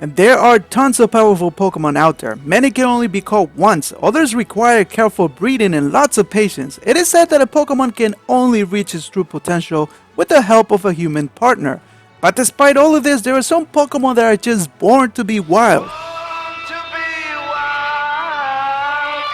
And there are tons of powerful Pokemon out there. Many can only be caught once, others require careful breeding and lots of patience. It is said that a Pokemon can only reach its true potential with the help of a human partner. But despite all of this, there are some Pokemon that are just born to be wild.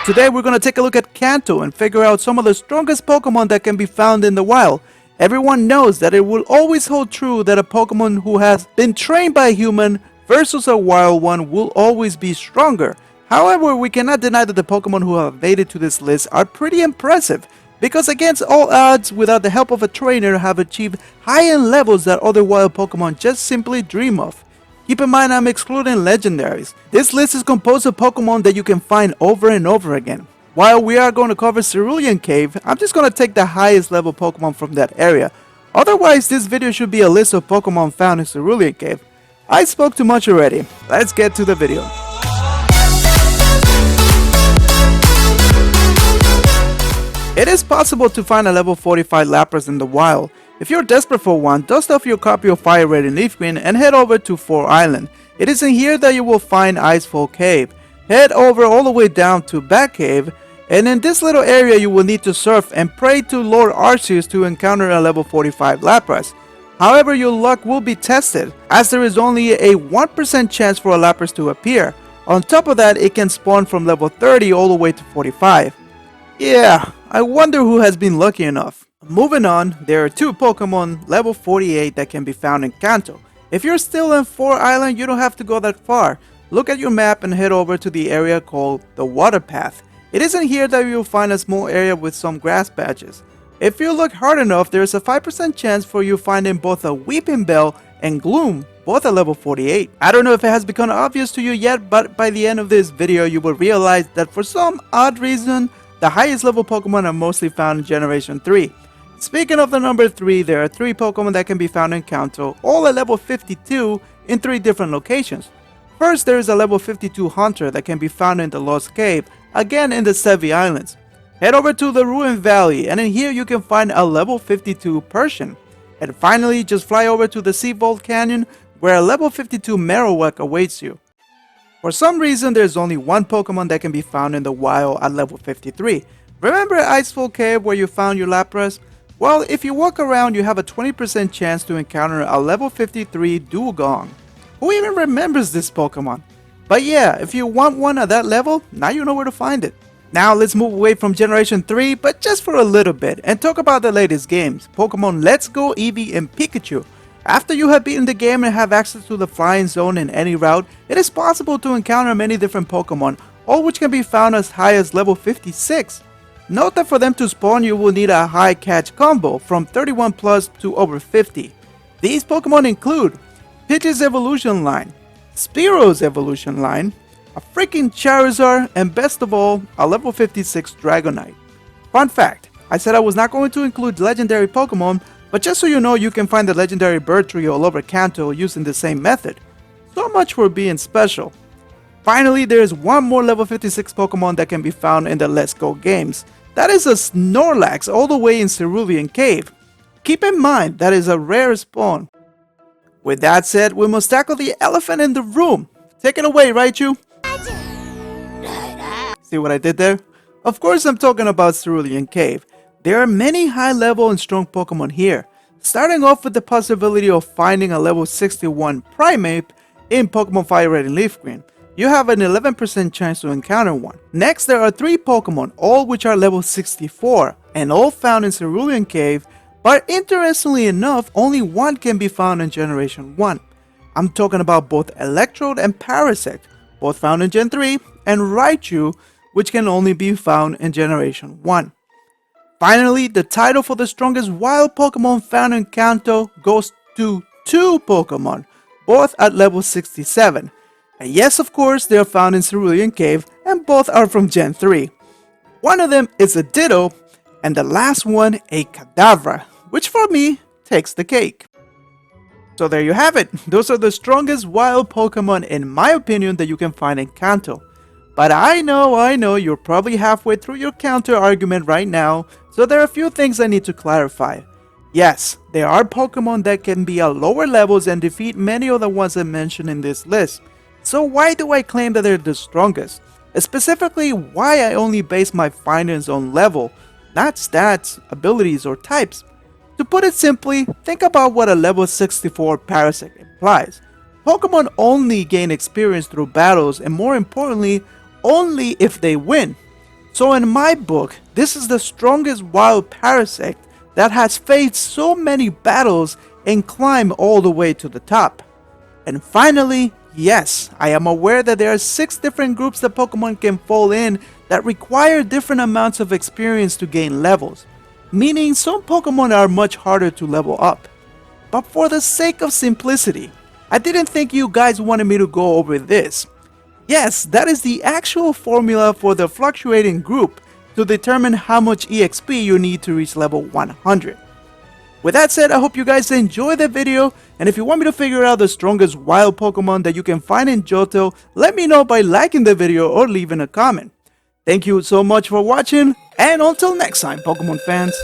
Today we're going to take a look at Kanto and figure out some of the strongest Pokemon that can be found in the wild. Everyone knows that it will always hold true that a Pokemon who has been trained by a human versus a wild one will always be stronger. However, we cannot deny that the Pokemon who have made it to this list are pretty impressive, because against all odds, without the help of a trainer, have achieved high-end levels that other wild Pokemon just simply dream of. Keep in mind I'm excluding legendaries. This list is composed of Pokemon that you can find over and over again. While we are going to cover Cerulean Cave, I'm just going to take the highest level Pokemon from that area. Otherwise, this video should be a list of Pokemon found in Cerulean Cave. I spoke too much already. Let's get to the video. It is possible to find a level 45 Lapis in the wild. If you're desperate for one, dust off your copy of Fire Red and Leaf Green and head over to 4 Island. It is in here that you will find Icefall Cave. Head over all the way down to Bat Cave, and in this little area you will need to surf and pray to Lord Arceus to encounter a level 45 Lapis. However, your luck will be tested, as there is only a 1% chance for a Lapis to appear. On top of that, it can spawn from level 30 all the way to 45. Yeah, I wonder who has been lucky enough. Moving on, there are 2 Pokemon level 48 that can be found in Kanto. If you're still in 4 Island, you don't have to go that far. Look at your map and head over to the area called the Water Path. It is in here that you'll find a small area with some grass patches. If you look hard enough, there is a 5% chance for you finding both a Awokenbell and Gloom, both at level 48. I don't know if it has become obvious to you yet, but by the end of this video you will realize that for some odd reason, the highest level Pokemon are mostly found in Generation 3. Speaking of the number 3, there are 3 Pokemon that can be found in Kanto, all at level 52 in 3 different locations. First, there is a level 52 Hunter that can be found in the Lost Cave, again in the Sevi Islands. Head over to the Ruined Valley, and in here you can find a level 52 Persian. And finally, just fly over to the Sea Vault Canyon, where a level 52 Marowak awaits you. For some reason, there's only one Pokemon that can be found in the wild at level 53. Remember Icefall Cave where you found your Lapras? Well, if you walk around, you have a 20% chance to encounter a level 53 Digong. Who even remembers this Pokemon? But yeah, if you want one at that level, now you know where to find it. Now let's move away from Generation 3, but just for a little bit, and talk about the latest games, Pokemon Let's Go Eevee and Pikachu. After you have beaten the game and have access to the Flying Zone in any route, it is possible to encounter many different Pokemon, all which can be found as high as level 56. Note that for them to spawn you will need a high catch combo from 31 plus to over 50. These Pokemon include Pidge's evolution line, Spearow's evolution line, a freaking Charizard, and best of all, a level 56 Dragonite. Fun fact, I said I was not going to include legendary Pokemon, but just so you know, you can find the legendary bird tree all over Kanto using the same method. So much for being special. Finally, there is one more level 56 Pokemon that can be found in the Let's Go games. That is a Snorlax all the way in Cerulean Cave. Keep in mind, that is a rare spawn. With that said, we must tackle the elephant in the room. Take it away, Raichu. See what I did there? Of course I'm talking about Cerulean Cave. There are many high level and strong Pokemon here. Starting off with the possibility of finding a level 61 Primeape in Pokemon Fire Red and Leaf Green. You have an 11% chance to encounter one. Next, there are 3 Pokemon, all which are level 64, and all found in Cerulean Cave, but interestingly enough, only one can be found in Generation 1. I'm talking about both Electrode and Parasect, both found in Gen 3, and Raichu, which can only be found in Generation 1. Finally, the title for the strongest wild Pokemon found in Kanto goes to 2 Pokemon, both at level 67. And yes, of course, they are found in Cerulean Cave, and both are from Gen 3. One of them is a Ditto, and the last one a Kadabra, which for me takes the cake. So there you have it. Those are the strongest wild Pokemon in my opinion that you can find in Kanto. But I know, you're probably halfway through your counter argument right now, so there are a few things I need to clarify. Yes, there are Pokemon that can be at lower levels and defeat many of the ones I mentioned in this list. So why do I claim that they're the strongest? Specifically, why I only base my findings on level, not stats, abilities, or types. To put it simply, think about what a level 64 Parasect implies. Pokemon only gain experience through battles, and more importantly, only if they win. So in my book, this is the strongest wild Parasect that has faced so many battles and climbed all the way to the top. And finally, yes, I am aware that there are 6 different groups that Pokemon can fall in that require different amounts of experience to gain levels, meaning some Pokemon are much harder to level up. But for the sake of simplicity, I didn't think you guys wanted me to go over this. Yes, that is the actual formula for the fluctuating group to determine how much EXP you need to reach level 100. With that said, I hope you guys enjoyed the video, and if you want me to figure out the strongest wild Pokemon that you can find in Johto, let me know by liking the video or leaving a comment. Thank you so much for watching, and until next time, Pokemon fans.